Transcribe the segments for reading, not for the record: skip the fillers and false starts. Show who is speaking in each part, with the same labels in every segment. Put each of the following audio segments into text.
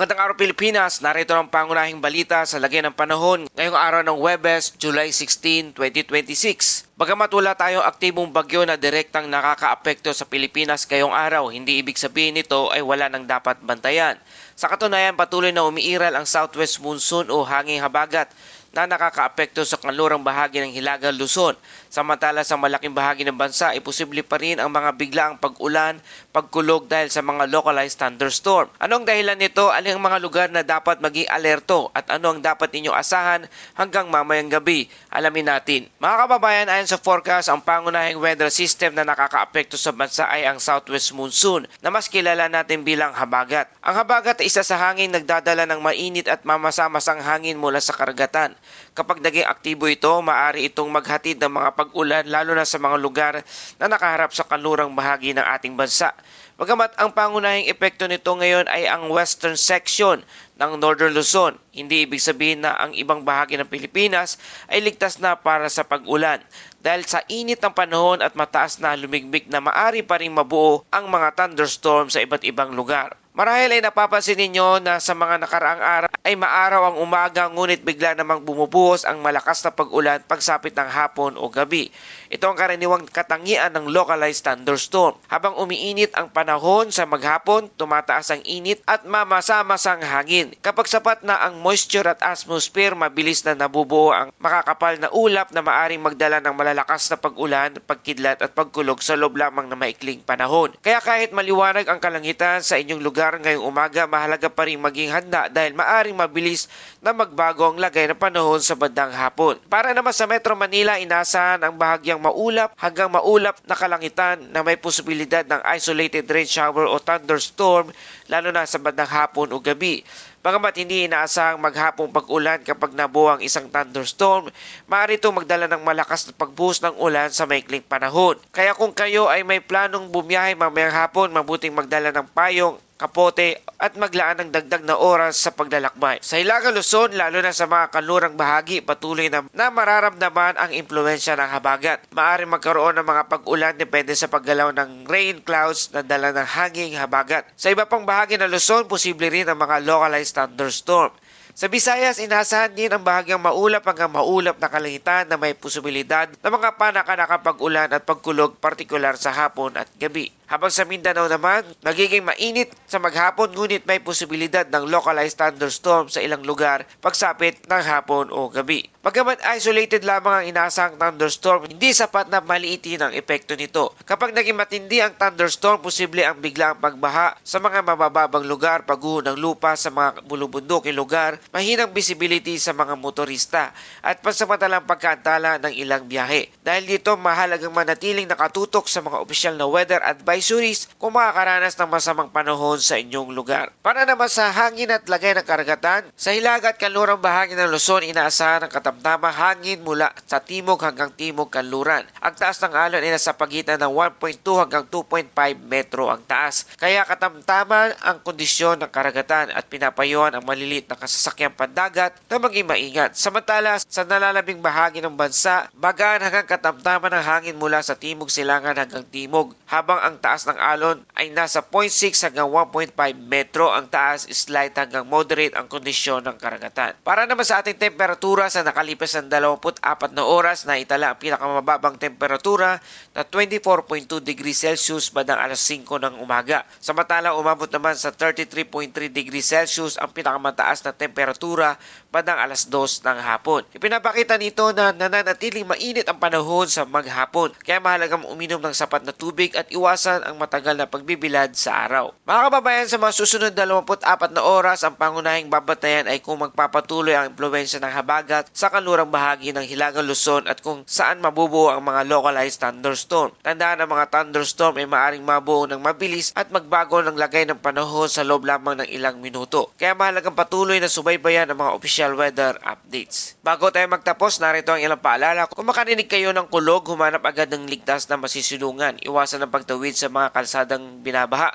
Speaker 1: Magandang araw Pilipinas, narito ang pangunahing balita sa lagay ng panahon ngayong araw ng Huwebes, July 16, 2026. Bagamat wala tayong aktibong bagyo na direktang nakakaapekto sa Pilipinas ngayong araw, hindi ibig sabihin nito ay wala nang dapat bantayan. Sa katunayan, patuloy na umiiral ang southwest monsoon o hanging habagat na nakakaapekto sa kanlurang bahagi ng Hilagang Luzon. Samantala sa malaking bahagi ng bansa ay posible pa rin ang mga biglaang pag-ulan, pagkulog dahil sa mga localized thunderstorm. Ano ang dahilan nito? Alin ang mga lugar na dapat maging alerto at ano ang dapat ninyong asahan hanggang mamayang gabi? Alamin natin. Mga kababayan, ayon sa forecast, ang pangunahing weather system na nakakaapekto sa bansa ay ang southwest monsoon na mas kilala natin bilang habagat. Ang habagat ay isa sa hangin nagdadala ng mainit at mamasa-masang hangin mula sa karagatan. Kapag naging aktibo ito, maaari itong maghatid ng mga pag-ulan lalo na sa mga lugar na nakaharap sa kanlurang bahagi ng ating bansa. Bagamat ang pangunahing epekto nito ngayon ay ang western section ng Northern Luzon, hindi ibig sabihin na ang ibang bahagi ng Pilipinas ay ligtas na para sa pag-ulan. Dahil sa init ng panahon at mataas na lumigbig na maaari pa rin mabuo ang mga thunderstorm sa iba't ibang lugar. Marahil ay napapansin ninyo na sa mga nakaraang araw ay maaraw ang umaga ngunit bigla namang bumubuhos ang malakas na pag-ulan pagsapit ng hapon o gabi. Ito ang karaniwang katangian ng localized thunderstorm. Habang umiinit ang panahon sa maghapon, tumataas ang init at mamasa-masang hangin. Kapag sapat na ang moisture at atmosphere, mabilis na nabubuo ang makakapal na ulap na maaring magdala ng malalakas na pag-ulan, pagkidlat at pagkulog sa loob lamang ng maikling panahon. Kaya kahit maliwanag ang kalangitan sa inyong lugar ngayong umaga, mahalaga pa rin maging handa dahil maaring mabilis na magbago ang lagay ng panahon sa bandang hapon. Para naman sa Metro Manila, inasahan ang bahagyang maulap hanggang maulap na kalangitan na may posibilidad ng isolated rain shower o thunderstorm lalo na sa bandang hapon o gabi. Bagamat hindi inaasahang maghapong pag-ulan kapag nabuo ang isang thunderstorm, maaari itong magdala ng malakas na pagbuhos ng ulan sa maikling panahon. Kaya kung kayo ay may planong bumiyahe mamayang hapon, mabuting magdala ng payong, kapote at maglaan ng dagdag na oras sa paglalakbay. Sa Hilagang Luzon, lalo na sa mga kanlurang bahagi, patuloy na mararamdaman ang impluensya ng habagat. Maaari magkaroon ng mga pag-ulan depende sa paggalaw ng rain clouds na dala ng hanging habagat. Sa iba pang bahagi ng Luzon, posible rin ang mga localized thunderstorm. Sa Visayas, inasahan din ang bahagyang maulap hanggang maulap na kalangitan na may posibilidad ng mga panakanakapag-ulan at pagkulog partikular sa hapon at gabi. Habang sa Mindanao naman, magiging mainit sa maghapon ngunit may posibilidad ng localized thunderstorm sa ilang lugar pagsapit ng hapon o gabi. Bagamat isolated lamang ang inaasahang thunderstorm, hindi sapat na maliitin ang epekto nito. Kapag naging matindi ang thunderstorm, posible ang biglang pagbaha sa mga mabababang lugar, pagguho ng lupa sa mga bulubunduking lugar, mahinang visibility sa mga motorista, at pansamantalang pagkaantala ng ilang biyahe. Dahil dito, mahalagang manatiling nakatutok sa mga opisyal na weather advisories kung makakaranas ng masamang panahon sa inyong lugar. Para naman sa hangin at lagay ng karagatan, sa hilaga at kanlurang bahagi ng Luzon, inaasahan ang katamtamang hangin mula sa timog hanggang timog kanluran. Ang taas ng alon ay nasa pagitan ng 1.2 hanggang 2.5 metro ang taas. Kaya katamtaman ang kondisyon ng karagatan at pinapayuhan ang maliliit na kasasakyang pandagat na maging maingat. Samantala, sa nalalabing bahagi ng bansa, bagaan hanggang katamtaman ang hangin mula sa timog silangan hanggang timog, habang ang taas ng alon ay nasa 0.6 hanggang 1.5 metro. Ang taas is light hanggang moderate ang kondisyon ng karagatan. Para naman sa ating temperatura, sa nakalipas ng 24 na oras na itala ang pinakamababang temperatura na 24.2 degrees Celsius bandang alas 5 ng umaga. Samantala, umabot naman sa 33.3 degrees Celsius ang pinakamataas na temperatura bandang alas 2 ng hapon. Ipinapakita nito na nananatiling mainit ang panahon sa maghapon, kaya mahalagang uminom ng sapat na tubig at iwasan ang matagal na pagbibilad sa araw. Mga kababayan, sa mga susunod 24 na oras, ang pangunahing babatayan ay kung magpapatuloy ang impluwensya ng habagat sa kanlurang bahagi ng Hilagang Luzon at kung saan mabubuo ang mga localized thunderstorm. Tandaan ang mga thunderstorm ay maaring mabuo ng mabilis at magbago ng lagay ng panahon sa loob lamang ng ilang minuto. Kaya mahalagang patuloy na subaybayan ang mga official weather updates. Bago tayo magtapos, narito ang ilang paalala. Kung makarinig kayo ng kulog, humanap agad ng ligtas na masisilungan. Iwasan ang pagtawid sa mga kalsadang binabaha.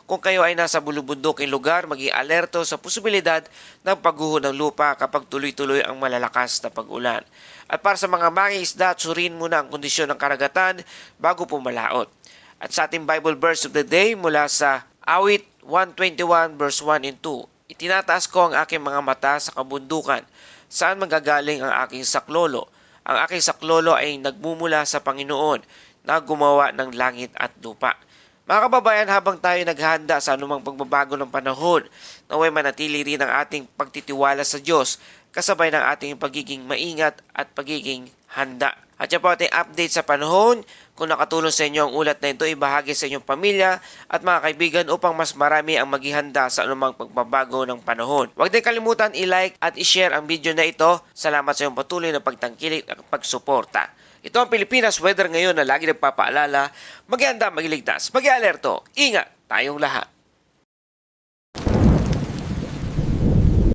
Speaker 1: Kung kayo ay nasa bulubunduking lugar, maging alerto sa posibilidad ng pagguho ng lupa kapag tuloy-tuloy ang malalakas na pag-ulan. At para sa mga mangingisda, suriin muna ang kondisyon ng karagatan bago pumalaot. At sa ating Bible verse of the day mula sa Awit 121 verse 1 and 2. Itinataas ko ang aking mga mata sa kabundukan. Saan magagaling ang aking saklolo? Ang aking saklolo ay nagmumula sa Panginoon na gumawa ng langit at lupa. Mga kababayan, habang tayo naghahanda sa anumang pagbabago ng panahon, naway manatili rin ang ating pagtitiwala sa Diyos kasabay ng ating pagiging maingat at pagiging handa. At yan po ating update sa panahon. Kung nakatulong sa inyo ang ulat na ito, ibahagi sa inyong pamilya at mga kaibigan upang mas marami ang maghihanda sa anumang pagbabago ng panahon. Huwag din kalimutan i-like at i-share ang video na ito. Salamat sa iyong patuloy na pagtangkilik at pagsuporta. Ito ang Pilipinas Weather ngayon na lagi nagpapaalala, maghihanda, magliligtas, mag-alerto, ingat tayong lahat.